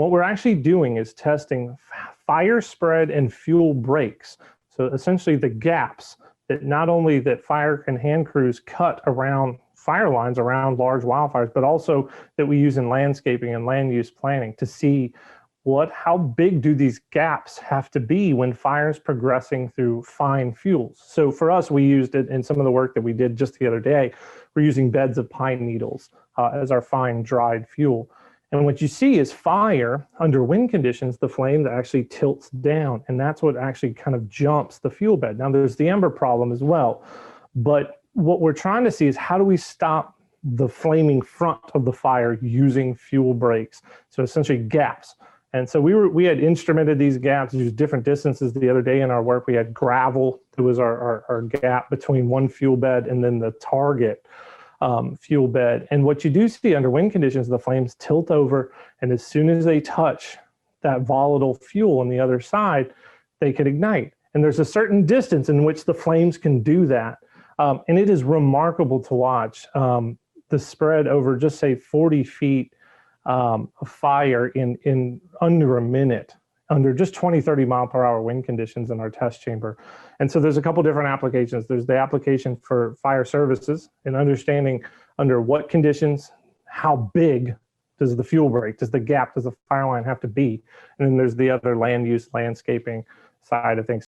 What we're actually doing is testing fire spread and fuel breaks. So essentially the gaps that not only that fire and hand crews cut around fire lines around large wildfires, but also that we use in landscaping and land use planning to see how big do these gaps have to be when fire's progressing through fine fuels. So for us, we used it in some of the work that we did just the other day. We're using beds of pine needles as our fine dried fuel. And what you see is fire under wind conditions, the flame that actually tilts down, and that's what actually kind of jumps the fuel bed. Now there's the ember problem as well, but what we're trying to see is how do we stop the flaming front of the fire using fuel breaks? So essentially gaps. And so we had instrumented these gaps, used different distances the other day in our work. We had gravel that was our gap between one fuel bed and then the target fuel bed. And what you do see under wind conditions, the flames tilt over, and as soon as they touch that volatile fuel on the other side, they could ignite. And there's a certain distance in which the flames can do that. And it is remarkable to watch the spread over just say 40 feet of fire in under a minute, under just 20, 30 mile per hour wind conditions in our test chamber. And so there's a couple different applications. There's the application for fire services and understanding under what conditions, how big does the fuel break, does the gap, does the fire line have to be? And then there's the other land use, landscaping side of things.